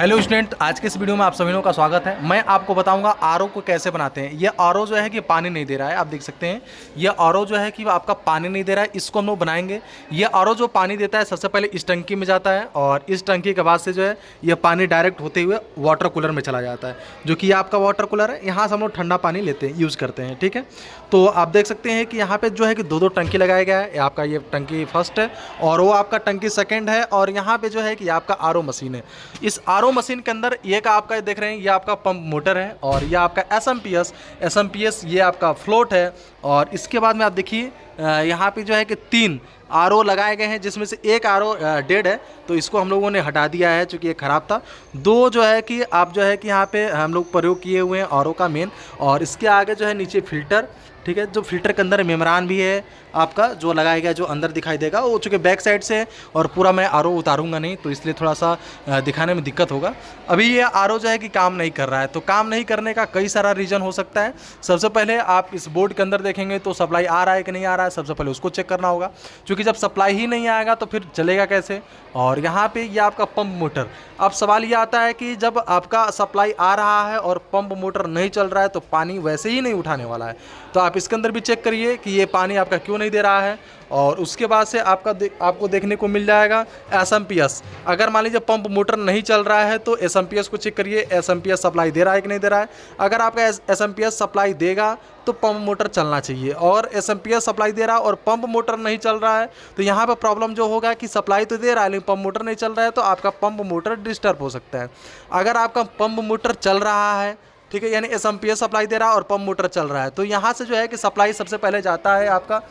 Hello student, आज के इस वीडियो में आप सभी लोगों का स्वागत है। मैं आपको बताऊंगा आरओ को कैसे बनाते हैं। ये आरओ जो है कि पानी नहीं दे रहा है, आप देख सकते हैं। ये आरओ जो है कि आपका पानी नहीं दे रहा है, इसको हम लोग बनाएंगे। ये आरओ जो पानी देता है सबसे पहले इस टंकी में जाता है और इस टंकी के बाद से जो है ये पानी डायरेक्ट होते हुए वाटर कूलर में चला जाता है, जो कि ये आपका वाटर कूलर है। यहाँ से हम लोग ठंडा पानी लेते हैं, यूज़ करते हैं, ठीक है। तो आप देख सकते हैं कि यहाँ पर जो है कि दो टंकी लगाया गया है। आपका ये टंकी फर्स्ट है और वो आपका टंकी सेकेंड है, और यहाँ पर जो है कि आपका आरओ मशीन है। इस आरओ मशीन के अंदर ये का आपका देख रहे हैं, ये आपका पंप मोटर है और ये आपका एसएमपीएस ये आपका फ्लोट है। और इसके बाद में आप देखिए यहाँ पे जो है कि 3 आरओ लगाए गए हैं, जिसमें से एक आरओ डेड है, तो इसको हम लोगों ने हटा दिया है क्योंकि ये ख़राब था। 2 जो है कि आप जो है कि यहाँ पे हम लोग प्रयोग किए हुए हैं आरओ का मेन, और इसके आगे जो है नीचे फिल्टर, ठीक है। जो फिल्टर के अंदर मेम्ब्रेन भी है आपका जो लगाया गया, जो अंदर दिखाई देगा वो चूँकि बैक साइड से है और पूरा मैं आरओ उतारूंगा नहीं, तो इसलिए थोड़ा सा दिखाने में दिक्कत होगा। अभी ये आरओ जो है कि काम नहीं कर रहा है, तो काम नहीं करने का कई सारा रीज़न हो सकता है। सबसे पहले आप इस बोर्ड के अंदर देखेंगे तो सप्लाई आ रहा है कि नहीं आ रहा है, सबसे पहले उसको चेक करना होगा, क्योंकि जब सप्लाई ही नहीं आएगा तो फिर चलेगा कैसे। और यहाँ पे ये आपका पंप मोटर, अब सवाल ये आता है कि जब आपका सप्लाई आ रहा है और पंप मोटर नहीं चल रहा है तो पानी वैसे ही नहीं उठाने वाला है। तो आप इसके अंदर भी चेक करिए कि ये पानी आपका क्यों नहीं दे रहा है। और उसके बाद से आपको देखने को मिल जाएगा एसएमपीएस। अगर मान लीजिए पंप मोटर नहीं चल रहा है तो एसएमपीएस को चेक करिए, एसएमपीएस सप्लाई दे रहा है कि नहीं दे रहा है। अगर आपका एसएमपीएस सप्लाई देगा तो पंप मोटर चलना चाहिए, और एसएमपीएस सप्लाई दे रहा है और पंप मोटर नहीं चल रहा है तो यहाँ पर प्रॉब्लम जो होगा कि सप्लाई तो दे रहा है लेकिन पंप मोटर नहीं चल रहा है, तो आपका पंप मोटर डिस्टर्ब हो सकता है। अगर आपका पंप मोटर चल रहा है, ठीक है, यानी एसएमपीएस सप्लाई दे रहा है और पंप मोटर चल रहा है, तो यहाँ से जो है कि सप्लाई सबसे पहले जाता है आपका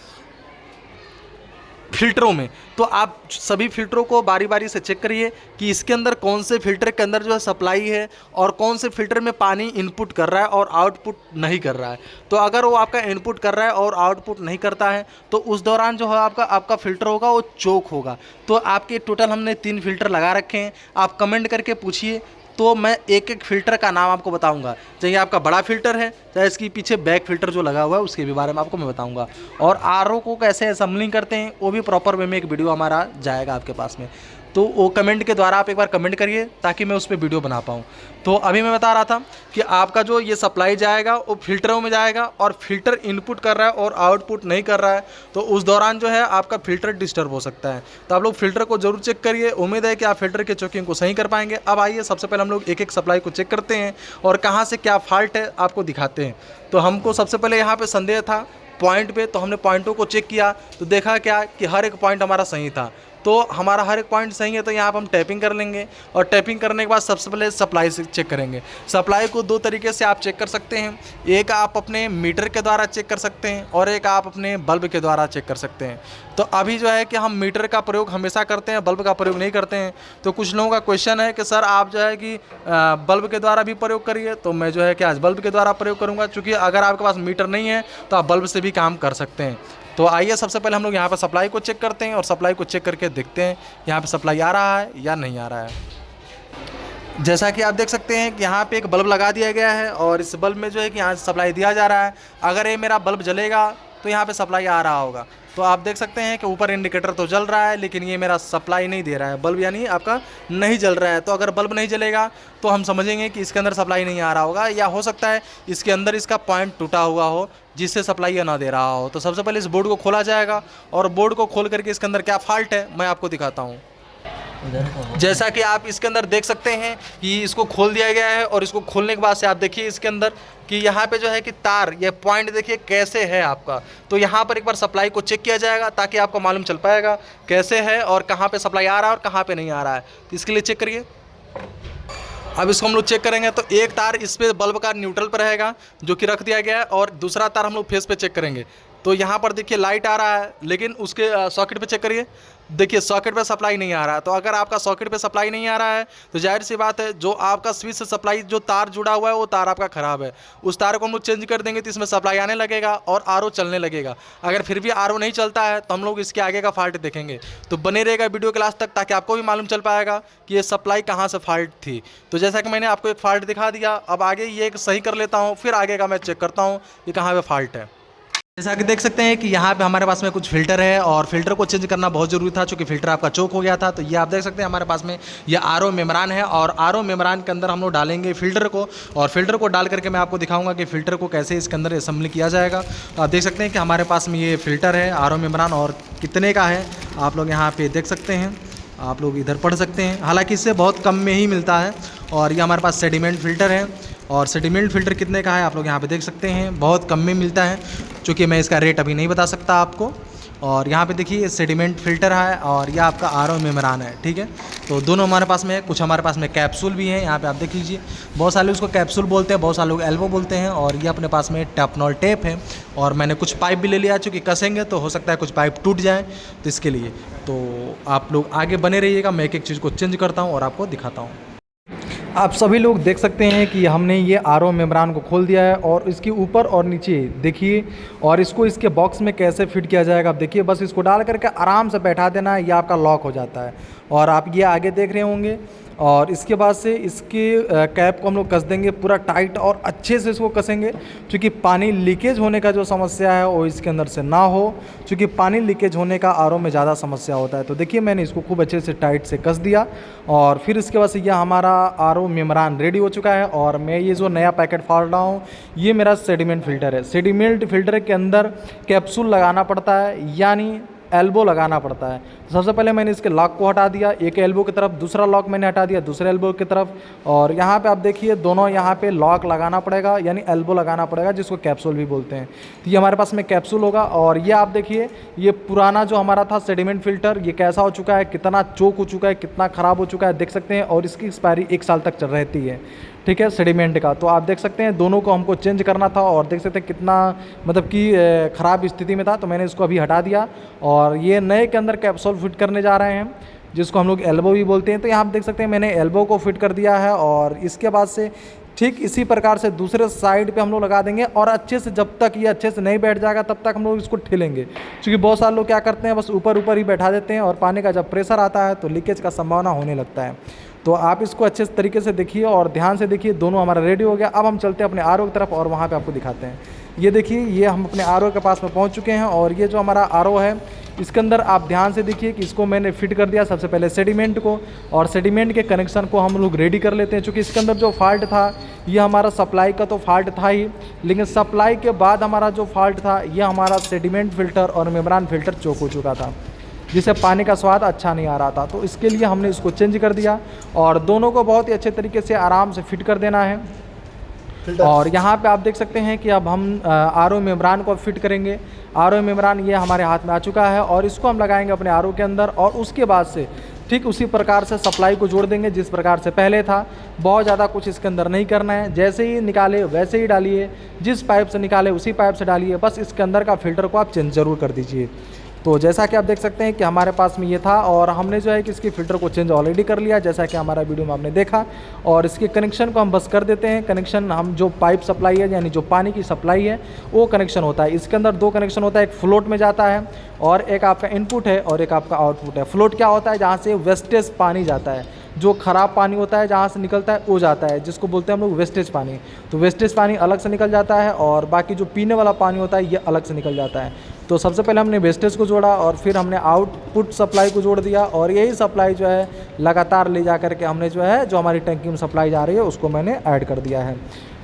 फिल्टरों में। तो आप सभी फिल्टरों को बारी बारी से चेक करिए कि इसके अंदर कौन से फिल्टर के अंदर जो है सप्लाई है और कौन से फिल्टर में पानी इनपुट कर रहा है और आउटपुट नहीं कर रहा है। तो अगर वो आपका इनपुट कर रहा है और आउटपुट नहीं करता है तो उस दौरान जो है आपका फिल्टर होगा वो चोक होगा। तो आपके टोटल हमने 3 फिल्टर लगा रखे हैं, आप कमेंट करके पूछिए तो मैं एक एक फ़िल्टर का नाम आपको बताऊंगा। चाहे आपका बड़ा फ़िल्टर है, चाहे इसके पीछे बैक फ़िल्टर जो लगा हुआ है उसके भी बारे में आपको मैं बताऊंगा। और आरओ को कैसे असेंबलिंग करते हैं वो भी प्रॉपर वे में एक वीडियो हमारा जाएगा आपके पास में, तो वो कमेंट के द्वारा आप एक बार कमेंट करिए ताकि मैं उस पर वीडियो बना पाऊँ। तो अभी मैं बता रहा था कि आपका जो ये सप्लाई जाएगा वो फिल्टरों में जाएगा, और फिल्टर इनपुट कर रहा है और आउटपुट नहीं कर रहा है तो उस दौरान जो है आपका फिल्टर डिस्टर्ब हो सकता है। तो आप लोग फिल्टर को जरूर चेक करिए, उम्मीद है कि आप फिल्टर के चेकिंग को सही कर पाएंगे। अब आइए सबसे पहले हम लोग एक एक सप्लाई को चेक करते हैं और कहाँ से क्या फॉल्ट है आपको दिखाते हैं। तो हमको सबसे पहले यहाँ पर संदेह था पॉइंट पे, तो हमने पॉइंटों को चेक किया तो देखा क्या कि हर एक पॉइंट हमारा सही था। तो हमारा हर एक पॉइंट सही है तो यहाँ पर हम टैपिंग कर लेंगे, और टैपिंग करने के बाद सबसे पहले सप्लाई से चेक करेंगे। सप्लाई को 2 तरीके से आप चेक कर सकते हैं, एक आप अपने मीटर के द्वारा चेक कर सकते हैं और एक आप अपने बल्ब के द्वारा चेक कर सकते हैं। तो अभी जो है कि हम मीटर का प्रयोग हमेशा करते हैं, बल्ब का प्रयोग नहीं करते हैं। तो कुछ लोगों का क्वेश्चन है कि सर आप जो है कि बल्ब के द्वारा भी प्रयोग करिए, तो मैं जो है कि आज बल्ब के द्वारा प्रयोग करूँगा, क्योंकि अगर आपके पास मीटर नहीं है तो आप बल्ब से भी काम कर सकते हैं। तो आइए सबसे पहले हम लोग यहाँ पर सप्लाई को चेक करते हैं और सप्लाई को चेक करके देखते हैं यहाँ पे सप्लाई आ रहा है या नहीं आ रहा है। जैसा कि आप देख सकते हैं कि यहाँ पे एक बल्ब लगा दिया गया है और इस बल्ब में जो है कि यहाँ सप्लाई दिया जा रहा है। अगर ये मेरा बल्ब जलेगा तो यहाँ पे सप्लाई आ रहा होगा। तो आप देख सकते हैं कि ऊपर इंडिकेटर तो जल रहा है लेकिन ये मेरा सप्लाई नहीं दे रहा है, बल्ब यानी आपका नहीं जल रहा है। तो अगर बल्ब नहीं जलेगा तो हम समझेंगे कि इसके अंदर सप्लाई नहीं आ रहा होगा, या हो सकता है इसके अंदर इसका पॉइंट टूटा हुआ हो जिससे सप्लाई ना दे रहा हो। तो सबसे पहले इस बोर्ड को खोला जाएगा और बोर्ड को खोल करके इसके अंदर क्या फॉल्ट है मैं आपको दिखाता हूँ। जैसा कि आप इसके अंदर देख सकते हैं कि इसको खोल दिया गया है, और इसको खोलने के बाद से आप देखिए इसके अंदर कि यहाँ पे जो है कि तार, ये पॉइंट देखिए कैसे है आपका। तो यहाँ पर एक बार सप्लाई को चेक किया जाएगा ताकि आपको मालूम चल पाएगा कैसे है और कहाँ पे सप्लाई आ रहा है और कहाँ पे नहीं आ रहा है। तो इसके लिए चेक करिए। अब इसको हम लोग चेक करेंगे तो एक तार इस पे बल्ब का न्यूट्रल पर रहेगा जो कि रख दिया गया है, और दूसरा तार हम लोग फेस पे चेक करेंगे। तो यहाँ पर देखिए लाइट आ रहा है लेकिन उसके सॉकेट पे चेक करिए, देखिए सॉकेट पे सप्लाई नहीं आ रहा है। तो अगर आपका सॉकेट पे सप्लाई नहीं आ रहा है तो जाहिर सी बात है जो आपका स्विच से सप्लाई जो तार जुड़ा हुआ है वो तार आपका ख़राब है। उस तार को हम लोग चेंज कर देंगे तो इसमें सप्लाई आने लगेगा और आरओ चलने लगेगा। अगर फिर भी आरओ नहीं चलता है तो हम लोग इसके आगे का फॉल्ट देखेंगे। तो बने रहेगा वीडियो के लास्ट तक ताकि आपको भी मालूम चल पाएगा कि ये सप्लाई कहाँ से फॉल्ट थी। तो जैसा कि मैंने आपको एक फॉल्ट दिखा दिया, अब आगे ये एक सही कर लेता हूँ, फिर आगे का मैं चेक करता हूँ कि कहाँ पर फॉल्ट है। जैसा कि देख सकते हैं कि यहाँ पे हमारे पास में कुछ फ़िल्टर है और फ़िल्टर को चेंज करना बहुत ज़रूरी था, क्योंकि फ़िल्टर आपका चोक हो गया था। तो ये आप देख सकते हैं हमारे पास में ये आरओ मेम्ब्रेन है और आरओ मेम्ब्रेन के अंदर हम लोग डालेंगे फ़िल्टर को, और फ़िल्टर को डाल करके मैं आपको दिखाऊंगा कि फ़िल्टर को कैसे इसके अंदर असेंबली किया जाएगा। तो आप देख सकते हैं कि हमारे पास में ये फ़िल्टर है आरओ मेम्ब्रेन, और कितने का है आप लोग यहाँ पर देख सकते हैं, आप लोग इधर पढ़ सकते हैं। हालाँकि इससे बहुत कम में ही मिलता है। और ये हमारे पास सेडिमेंट फ़िल्टर है, और सेडिमेंट फ़िल्टर कितने का है आप लोग यहाँ पे देख सकते हैं, बहुत कम में मिलता है, चूँकि मैं इसका रेट अभी नहीं बता सकता आपको। और यहाँ पे देखिए सेडिमेंट फ़िल्टर है और यह आपका आरओ मेम्ब्रेन है, ठीक है। तो दोनों हमारे पास में है, कुछ हमारे पास में कैप्सूल भी है। यहाँ पे आप देख लीजिए, बहुत सारे लोग उसको कैप्सूल बोलते हैं, बहुत सारे लोग एल्बो बोलते हैं, और ये अपने पास में टैपनॉल टेप है। और मैंने कुछ पाइप भी ले लिया, चूँकि कसेंगे तो हो सकता है कुछ पाइप टूट जाए, तो इसके लिए तो आप लोग आगे बने रहिएगा। मैं एक एक चीज़ को चेंज करता हूँ और आपको दिखाता हूँ। आप सभी लोग देख सकते हैं कि हमने ये आरओ मेम्ब्रेन को खोल दिया है, और इसके ऊपर और नीचे देखिए, और इसको इसके बॉक्स में कैसे फिट किया जाएगा आप देखिए। बस इसको डाल करके आराम से बैठा देना है, ये आपका लॉक हो जाता है। और आप ये आगे देख रहे होंगे, और इसके बाद से इसके कैप को हम लोग कस देंगे पूरा टाइट, और अच्छे से इसको कसेंगे, क्योंकि पानी लीकेज होने का जो समस्या है वो इसके अंदर से ना हो, क्योंकि पानी लीकेज होने का आरओ में ज़्यादा समस्या होता है। तो देखिए मैंने इसको खूब अच्छे से टाइट से कस दिया, और फिर इसके बाद से यह हमारा आरओ मेम्ब्रेन रेडी हो चुका है। और मैं ये जो नया पैकेट फाड़ रहा हूँ, ये मेरा सेडिमेंट फ़िल्टर है। सेडिमेंट फ़िल्टर के अंदर कैप्सूल लगाना पड़ता है, यानी एल्बो लगाना पड़ता है। तो सबसे पहले मैंने इसके लॉक को हटा दिया, एक एल्बो की तरफ, दूसरा लॉक मैंने हटा दिया दूसरे एल्बो की तरफ, और यहाँ पे आप देखिए दोनों यहाँ पे लॉक लगाना पड़ेगा, यानी एल्बो लगाना पड़ेगा, जिसको कैप्सूल भी बोलते हैं। तो ये हमारे पास में कैप्सूल होगा। और ये आप देखिए, ये पुराना जो हमारा था सेडिमेंट फ़िल्टर, ये कैसा हो चुका है, कितना चोक हो चुका है, कितना ख़राब हो चुका है, देख सकते हैं। और इसकी एक्सपायरी 1 साल तक चल रहती है, ठीक है, सेडिमेंट का। तो आप देख सकते हैं दोनों को हमको चेंज करना था, और देख सकते हैं कितना मतलब कि ख़राब स्थिति में था। तो मैंने इसको अभी हटा दिया, और ये नए के अंदर कैप्सूल फिट करने जा रहे हैं, जिसको हम लोग एल्बो भी बोलते हैं। तो यहाँ आप देख सकते हैं मैंने एल्बो को फिट कर दिया है, और इसके बाद से ठीक इसी प्रकार से दूसरे साइड पे हम लोग लगा देंगे, और अच्छे से जब तक ये अच्छे से नहीं बैठ जाएगा तब तक हम लोग इसको ठेलेंगे। क्योंकि बहुत सारे लोग क्या करते हैं, बस ऊपर ऊपर ही बैठा देते हैं, और पानी का जब प्रेशर आता है तो लीकेज का संभावना होने लगता है। तो आप इसको अच्छे तरीके से देखिए और ध्यान से देखिए। दोनों हमारा रेडी हो गया। अब हम चलते हैं अपने आरओ की तरफ, और वहाँ पे आपको दिखाते हैं। ये देखिए, ये हम अपने आरओ के पास में पहुँच चुके हैं, और ये जो हमारा आरओ है, इसके अंदर आप ध्यान से देखिए कि इसको मैंने फिट कर दिया सबसे पहले सेडिमेंट को, और सेडिमेंट के कनेक्शन को हम लोग रेडी कर लेते हैं। चूँकि इसके अंदर जो फॉल्ट था, ये हमारा सप्लाई का तो फॉल्ट था ही, लेकिन सप्लाई के बाद हमारा जो फॉल्ट था, ये हमारा सेडिमेंट फ़िल्टर और मेम्ब्रेन फ़िल्टर चोक हो चुका था, जिससे पानी का स्वाद अच्छा नहीं आ रहा था। तो इसके लिए हमने इसको चेंज कर दिया, और दोनों को बहुत ही अच्छे तरीके से आराम से फिट कर देना है। और यहाँ पे आप देख सकते हैं कि अब हम आरओ मेम्ब्रेन को फिट करेंगे। आरओ मेम्ब्रेन ये हमारे हाथ में आ चुका है, और इसको हम लगाएंगे अपने आरओ के अंदर, और उसके बाद से ठीक उसी प्रकार से सप्लाई को जोड़ देंगे जिस प्रकार से पहले था। बहुत ज़्यादा कुछ इसके अंदर नहीं करना है, जैसे ही निकाले वैसे ही डालिए, जिस पाइप से निकाले उसी पाइप से डालिए। बस इसके अंदर का फ़िल्टर को आप चेंज ज़रूर कर दीजिए। तो जैसा कि आप देख सकते हैं कि हमारे पास में ये था, और हमने जो है कि इसकी फ़िल्टर को चेंज ऑलरेडी कर लिया, जैसा कि हमारा वीडियो में आपने देखा। और इसके कनेक्शन को हम बस कर देते हैं। कनेक्शन हम जो पाइप सप्लाई है, यानी जो पानी की सप्लाई है, वो कनेक्शन होता है। इसके अंदर 2 कनेक्शन होता है, एक फ्लोट में जाता है, और एक आपका इनपुट है, और एक आपका आउटपुट है। फ्लोट क्या होता है, जहाँ से वेस्टेज पानी जाता है, जो ख़राब पानी होता है जहाँ से निकलता है वो जाता है, जिसको बोलते हैं हम लोग वेस्टेज पानी। तो वेस्टेज पानी अलग से निकल जाता है, और बाकी जो पीने वाला पानी होता है ये अलग से निकल जाता है। तो सबसे पहले हमने वेस्टेज को जोड़ा, और फिर हमने आउटपुट सप्लाई को जोड़ दिया, और यही सप्लाई जो है लगातार ले जा करके हमने जो है, जो हमारी टंकी में सप्लाई जा रही है, उसको मैंने ऐड कर दिया है।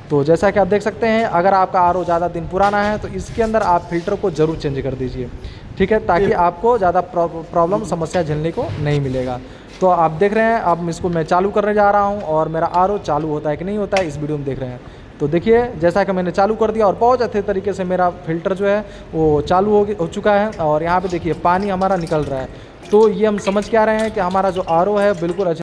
तो जैसा कि आप देख सकते हैं, अगर आपका आरओ ज़्यादा दिन पुराना है तो इसके अंदर आप फ़िल्टर को ज़रूर चेंज कर दीजिए, ठीक है, ताकि आपको ज़्यादा प्रॉब्लम समस्या झेलने को नहीं मिलेगा। तो आप देख रहे हैं, अब इसको मैं चालू करने जा रहा हूँ, और मेरा आरओ चालू होता है कि नहीं होता है इस वीडियो में देख रहे हैं। तो देखिए, जैसा कि मैंने चालू कर दिया, और बहुत अच्छे तरीके से मेरा फ़िल्टर जो है वो चालू हो चुका है। और यहाँ पे देखिए पानी हमारा निकल रहा है। तो ये हम समझ के आ रहे हैं कि हमारा जो आरओ है बिल्कुल अच्छे